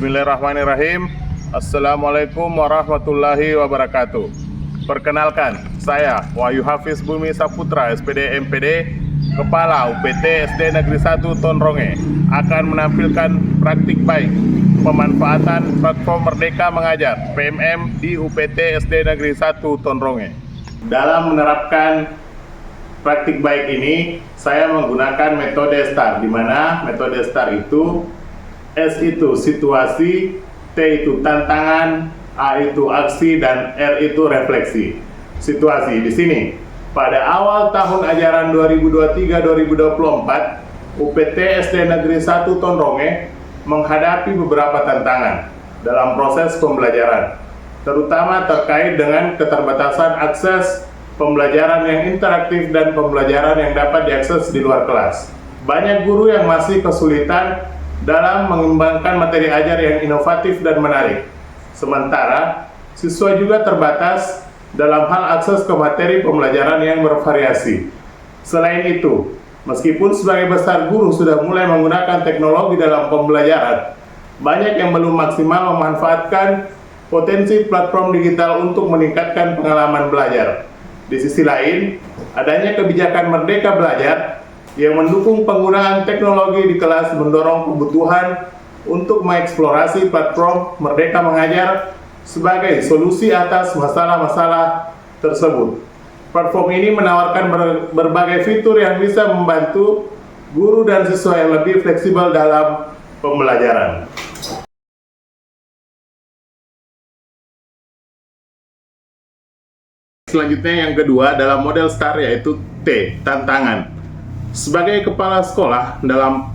Bismillahirrahmanirrahim. Assalamualaikum warahmatullahi wabarakatuh. Perkenalkan, saya Wahyu Hafiz Bumi Saputra, SPD MPD, Kepala UPT SD Negeri 1 Tonronge, akan menampilkan praktik baik pemanfaatan platform Merdeka Mengajar (PMM) di UPT SD Negeri 1 Tonronge. Dalam menerapkan praktik baik ini, saya menggunakan metode STAR, di mana metode STAR itu S itu situasi, T itu tantangan, A itu aksi, dan R itu refleksi. Situasi di sini, pada awal tahun ajaran 2023-2024, UPT SD Negeri 1 Tonronge menghadapi beberapa tantangan dalam proses pembelajaran, terutama terkait dengan keterbatasan akses pembelajaran yang interaktif dan pembelajaran yang dapat diakses di luar kelas. Banyak guru yang masih kesulitan dalam mengembangkan materi ajar yang inovatif dan menarik. Sementara, siswa juga terbatas dalam hal akses ke materi pembelajaran yang bervariasi. Selain itu, meskipun sebagai besar guru sudah mulai menggunakan teknologi dalam pembelajaran, banyak yang belum maksimal memanfaatkan potensi platform digital untuk meningkatkan pengalaman belajar. Di sisi lain, adanya kebijakan Merdeka Belajar yang mendukung penggunaan teknologi di kelas mendorong kebutuhan untuk mengeksplorasi platform Merdeka Mengajar sebagai solusi atas masalah-masalah tersebut. Platform ini menawarkan berbagai fitur yang bisa membantu guru dan siswa yang lebih fleksibel dalam pembelajaran. Selanjutnya yang kedua dalam model STAR, yaitu T, tantangan. Sebagai kepala sekolah dalam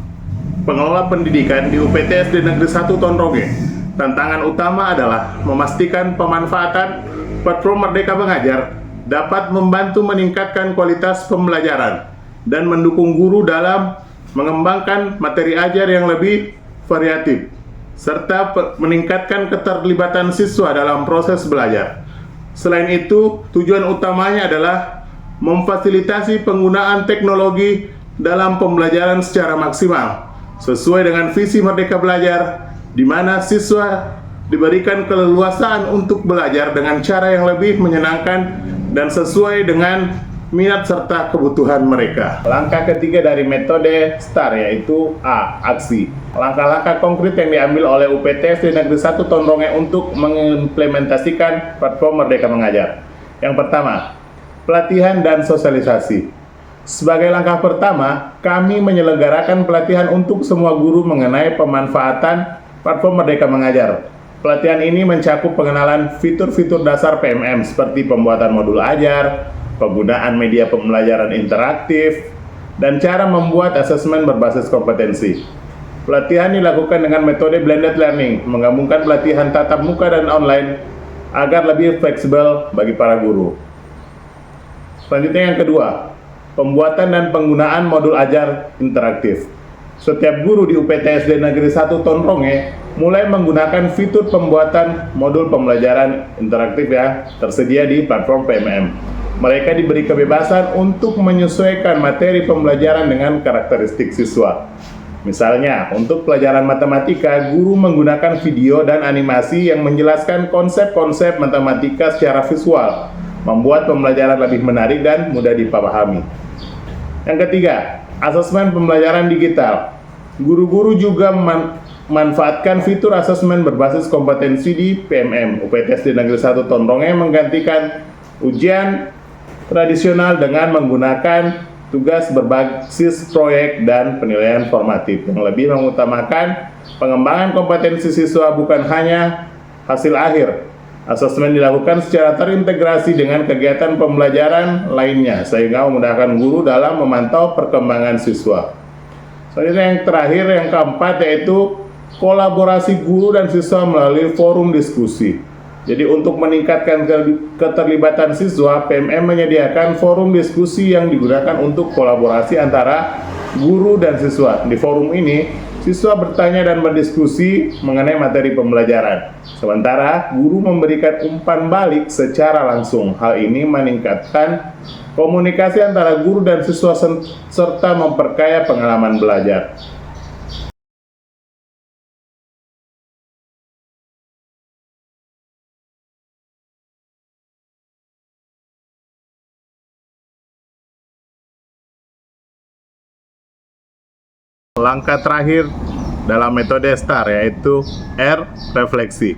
pengelola pendidikan di UPT SD Negeri 1 Tonronge, tantangan utama adalah memastikan pemanfaatan platform Merdeka Mengajar dapat membantu meningkatkan kualitas pembelajaran dan mendukung guru dalam mengembangkan materi ajar yang lebih variatif, serta meningkatkan keterlibatan siswa dalam proses belajar. Selain itu, tujuan utamanya adalah memfasilitasi penggunaan teknologi dalam pembelajaran secara maksimal, sesuai dengan visi Merdeka Belajar, di mana siswa diberikan keleluasaan untuk belajar dengan cara yang lebih menyenangkan dan sesuai dengan minat serta kebutuhan mereka. Langkah ketiga dari metode STAR, yaitu A, aksi. Langkah-langkah konkret yang diambil oleh UPT SD Negeri 1 Tonronge untuk mengimplementasikan platform Merdeka Mengajar. Yang pertama, pelatihan dan sosialisasi. Sebagai langkah pertama, kami menyelenggarakan pelatihan untuk semua guru mengenai pemanfaatan platform Merdeka Mengajar. Pelatihan ini mencakup pengenalan fitur-fitur dasar PMM seperti pembuatan modul ajar, penggunaan media pembelajaran interaktif, dan cara membuat asesmen berbasis kompetensi. Pelatihan dilakukan dengan metode blended learning, menggabungkan pelatihan tatap muka dan online agar lebih fleksibel bagi para guru. Selanjutnya yang kedua, pembuatan dan penggunaan modul ajar interaktif. Setiap guru di UPT SD Negeri 1 Tonronge mulai menggunakan fitur pembuatan modul pembelajaran interaktif yang tersedia di platform PMM. Mereka diberi kebebasan untuk menyesuaikan materi pembelajaran dengan karakteristik siswa. Misalnya, untuk pelajaran matematika, guru menggunakan video dan animasi yang menjelaskan konsep-konsep matematika secara visual, membuat pembelajaran lebih menarik dan mudah dipahami. Yang ketiga, asesmen pembelajaran digital. Guru-guru juga memanfaatkan fitur asesmen berbasis kompetensi di PMM. UPT SD Negeri 1 Tonronge menggantikan ujian tradisional dengan menggunakan tugas berbasis proyek dan penilaian formatif yang lebih mengutamakan pengembangan kompetensi siswa, bukan hanya hasil akhir. Asesmen dilakukan secara terintegrasi dengan kegiatan pembelajaran lainnya, sehingga memudahkan guru dalam memantau perkembangan siswa. Selanjutnya yang terakhir, yang keempat, yaitu kolaborasi guru dan siswa melalui forum diskusi. Jadi untuk meningkatkan keterlibatan siswa, PMM menyediakan forum diskusi yang digunakan untuk kolaborasi antara guru dan siswa. Di forum ini, siswa bertanya dan berdiskusi mengenai materi pembelajaran, sementara guru memberikan umpan balik secara langsung. Hal ini meningkatkan komunikasi antara guru dan siswa serta memperkaya pengalaman belajar. Langkah terakhir dalam metode STAR yaitu R. Refleksi.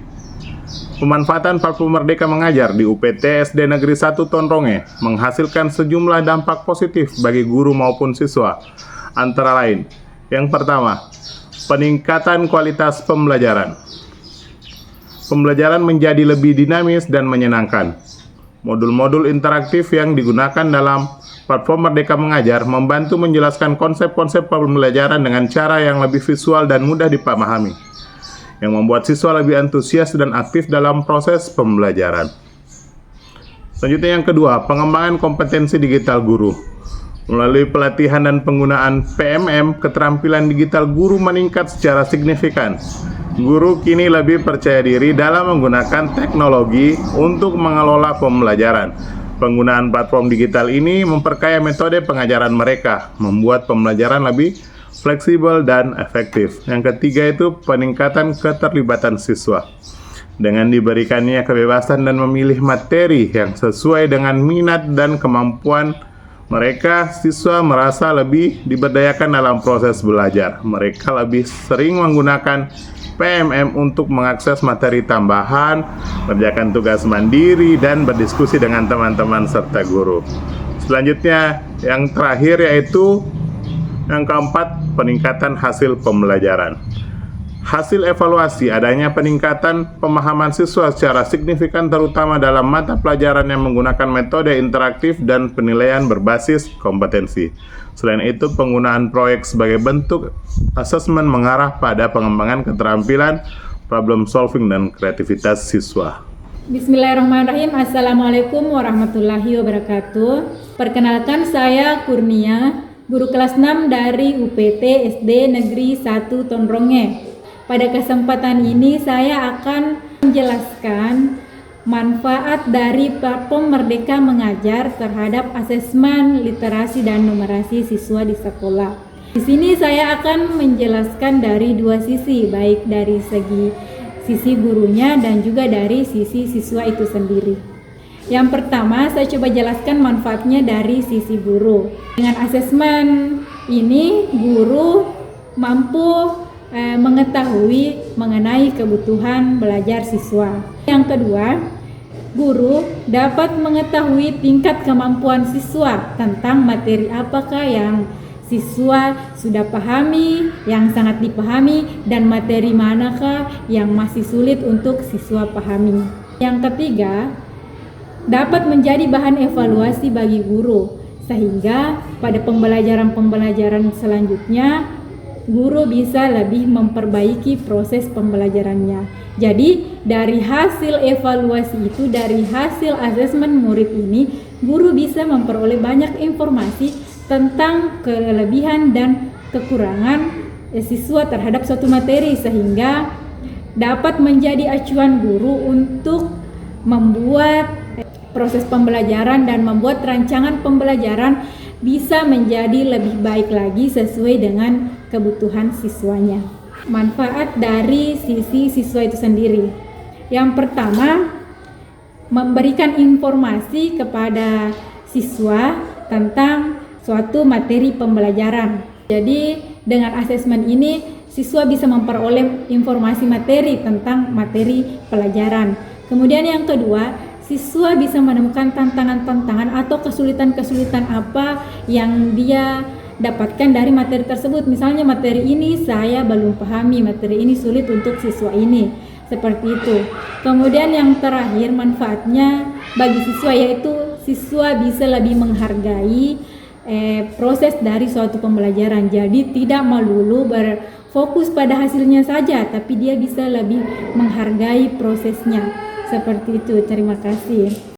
Pemanfaatan platform Merdeka Mengajar di UPT SD Negeri 1 Tonronge menghasilkan sejumlah dampak positif bagi guru maupun siswa. Antara lain, yang pertama, peningkatan kualitas pembelajaran. Pembelajaran menjadi lebih dinamis dan menyenangkan. Modul-modul interaktif yang digunakan dalam platform Merdeka Mengajar membantu menjelaskan konsep-konsep pembelajaran dengan cara yang lebih visual dan mudah dipahami, yang membuat siswa lebih antusias dan aktif dalam proses pembelajaran. Selanjutnya yang kedua, pengembangan kompetensi digital guru. Melalui pelatihan dan penggunaan PMM, keterampilan digital guru meningkat secara signifikan. Guru kini lebih percaya diri dalam menggunakan teknologi untuk mengelola pembelajaran. Penggunaan platform digital ini memperkaya metode pengajaran mereka, membuat pembelajaran lebih fleksibel dan efektif. Yang ketiga itu peningkatan keterlibatan siswa. Dengan diberikannya kebebasan dan memilih materi yang sesuai dengan minat dan kemampuan mereka, siswa merasa lebih diberdayakan dalam proses belajar. Mereka lebih sering menggunakan PMM untuk mengakses materi tambahan, mengerjakan tugas mandiri, dan berdiskusi dengan teman-teman serta guru. Selanjutnya, yang terakhir yaitu yang keempat, peningkatan hasil pembelajaran. Hasil evaluasi adanya peningkatan pemahaman siswa secara signifikan terutama dalam mata pelajaran yang menggunakan metode interaktif dan penilaian berbasis kompetensi. Selain itu, penggunaan proyek sebagai bentuk asesmen mengarah pada pengembangan keterampilan, problem solving, dan kreativitas siswa. Bismillahirrahmanirrahim. Assalamualaikum warahmatullahi wabarakatuh. Perkenalkan, saya Kurnia, guru kelas 6 dari UPT SD Negeri 1 Tonronge. Pada kesempatan ini saya akan menjelaskan manfaat dari platform Merdeka Mengajar terhadap asesmen literasi dan numerasi siswa di sekolah. Di sini saya akan menjelaskan dari dua sisi, baik dari sisi gurunya dan juga dari sisi siswa itu sendiri. Yang pertama, saya coba jelaskan manfaatnya dari sisi guru. Dengan asesmen ini, guru mampu mengetahui mengenai kebutuhan belajar siswa. Yang kedua, guru dapat mengetahui tingkat kemampuan siswa tentang materi apakah yang siswa sudah pahami, yang sangat dipahami, dan materi manakah yang masih sulit untuk siswa pahami. Yang ketiga, dapat menjadi bahan evaluasi bagi guru, sehingga pada pembelajaran-pembelajaran selanjutnya guru bisa lebih memperbaiki proses pembelajarannya. Jadi dari hasil evaluasi itu, dari hasil asesmen murid ini, guru bisa memperoleh banyak informasi tentang kelebihan dan kekurangan siswa terhadap suatu materi, sehingga dapat menjadi acuan guru untuk membuat proses pembelajaran dan membuat rancangan pembelajaran bisa menjadi lebih baik lagi sesuai dengan kebutuhan siswanya. Manfaat dari sisi siswa itu sendiri. Yang pertama, memberikan informasi kepada siswa tentang suatu materi pembelajaran. Jadi dengan asesmen ini siswa bisa memperoleh informasi materi tentang materi pelajaran. Kemudian yang kedua, siswa bisa menemukan tantangan-tantangan atau kesulitan-kesulitan apa yang dia dapatkan dari materi tersebut. Misalnya materi ini saya belum pahami, materi ini sulit untuk siswa ini, seperti itu. Kemudian yang terakhir manfaatnya bagi siswa yaitu siswa bisa lebih menghargai proses dari suatu pembelajaran. Jadi tidak melulu berfokus pada hasilnya saja, tapi dia bisa lebih menghargai prosesnya. Seperti itu, terima kasih.